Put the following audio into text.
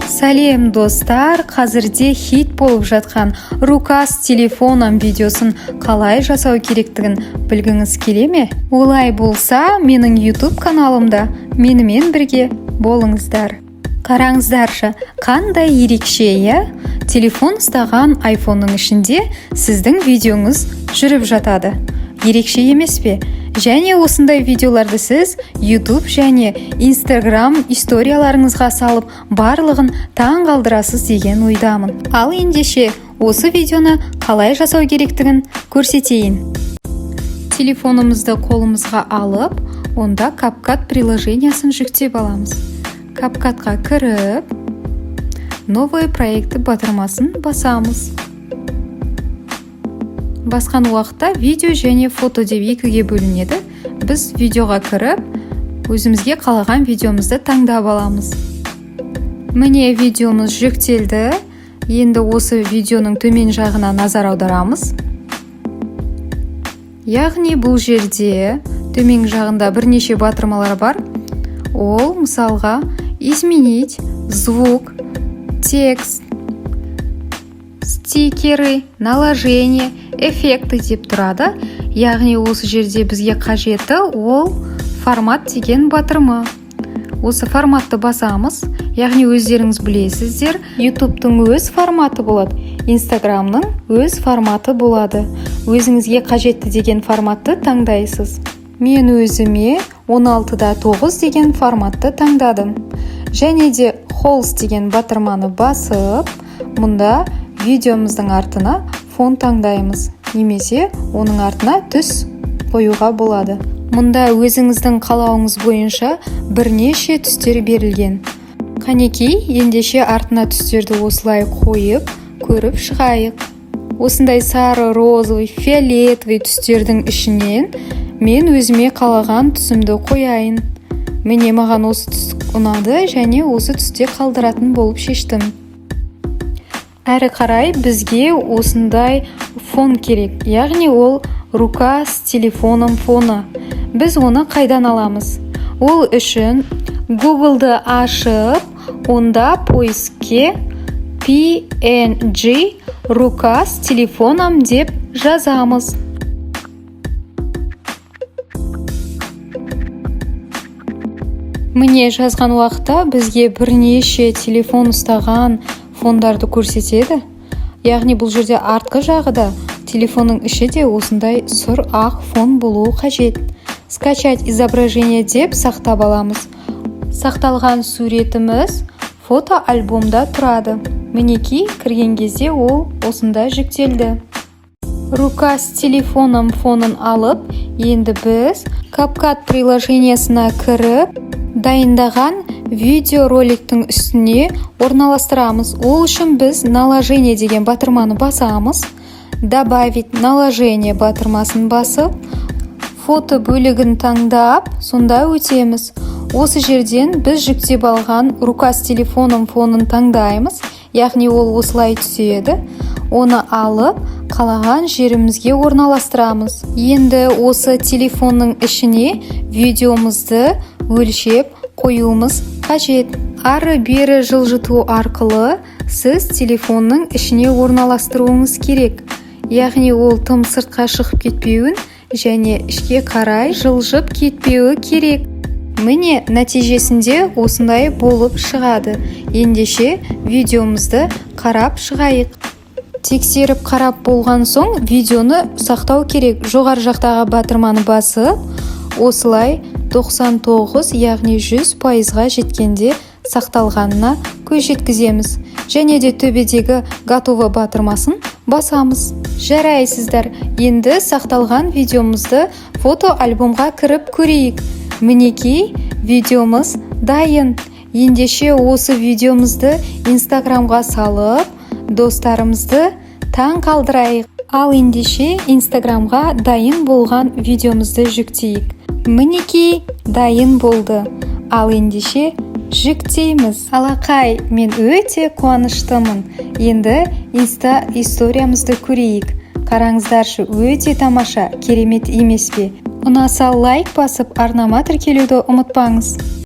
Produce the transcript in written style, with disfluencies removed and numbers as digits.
Сәлем достар, қазірде хит болып жатқан рукас телефоном видеосын қалай жасау керектігін білгіңіз келе ме? Олай болса, менің YouTube каналымда менімен бірге болыңыздар. Қараңыздаршы, қандай ерекше, телефон ұстаған iPhone-ның ішінде сіздің видеоңыз жүріп жатады. Ерекше емес пе? Және осындай видеоларды сіз YouTube және Instagram историяларыңызға салып, барлығын таң қалдырасыз деген ойдамын. Ал ендеше, осы видеоны қалай жасау керектігін көрсетейін. Телефонымызды қолымызға алып, онда CapCut приложениясын жүктеп аламыз. CapCutқа кіріп, новый проекті батырмасын басамыз. Басқан уақытта видео және фото деп екіге бөлінеді. Біз видеоға кіріп, өзімізге қалаған видеомызды таңдап аламыз. Міне видеомыз жүктелді. Енді осы видеоның төмен жағына назар аударамыз. Яғни бұл жерде төмен жағында бірнеше батырмалар бар. Ол мысалға изменить, звук, текст, стикеры, наложение, эффекты деп тұрады. Яғни осы жерде бізге қажеті ол формат деген батырма. Осы форматты басамыз. Яғни өздеріңіз білесіздер, YouTube-тың өз форматы болады, Instagram-ның өз форматы болады. Өзіңізге қажетті деген форматты таңдайсыз. Мен өзіме 16:9 деген форматты таңдадым. Және де Holst деген батырманы басып, мұнда видеомыздың артына фон таңдаймыз. Немесе оның артына түс қоюға болады. Мұнда өзіңіздің қалауыңыз бойынша бірнеше түстер берілген. Қанекей, ендеше артына түстерді осылай қойып, көріп шығайық. Осындай сары, розовый, фиолетовый түстердің ішінен мен өзіме қалаған түсімді қояйын. Міне маған осы түс ұнады және осы түсте қалдыратын болып шештім. Әрі қарай бізге осындай фон керек. Яғни ол рукас телефоном фоны. Біз оны қайдан аламыз? Ол үшін Google-ды ашып, онда поиске PNG рукас телефоном деп жазамыз. Міне жазған уақытта бізге бірнеше телефон ұстаған фондарды көрсетеді. Яғни бұл жерде артқы жағыда телефонның іші де осындай сұр ақ фон болуы қажет. Скачать изображение деп сақтап аламыз. Сақталған суретіміз фото альбомда тұрады. Мінекей кірген кезде ол осында жүктелді. Рукас телефоном фонын алып, енді біз CapCut приложениясына кіріп, дайындаған видеороликтің үстіне орналастырамыз. Ол үшін біз наложение деген батырманы басамыз. Добавить наложение батырмасын басып, фото бөлігін таңдап, сонда өтеміз. Осы жерден біз жүктеп алған рукас телефоном фонын таңдаймыз. Яғни ол осылай түседі. Оны алып, қалаған жерімізге орналастырамыз. Енді осы телефонның ішіне видеомызды өлшеп қоюымыз қажет. Ары-бері жылжыту арқылы сіз телефонның ішіне орналастыруыңыз керек. Яғни ол тым сыртқа шығып кетпеуін және ішке қарай жылжып кетпеуі керек. Міне нәтижесінде осындай болып шығады. Ендеше видеомызды қарап шығайық. Тексеріп қарап болған соң видеоны сақтау керек. Жоғары жақтағы батырманы басып, осылай 99, яғни 100%-ға жеткенде сақталғанына көз жеткіземіз. Және де төбедегі готовы батырмасын басамыз. Жарайсыздар. Енді сақталған видеомызды фото альбомға кіріп көрейік. Мінекей видеомыз дайын. Ендеше осы видеомызды Instagramға салып, достарымызды таң қалдырайық. Ал ендеше Instagramға дайын болған видеомызды жүктейік. Мінекей дайын болды. Ал ендеше жүктейміз. Алақай, мен өте қуаныштымын. Енді Инста историямызды көрейік. Қараңыздаршы, өте тамаша, керемет емес пе? Ұнаса лайк басып, арнама тіркелуді ұмытпаңыз.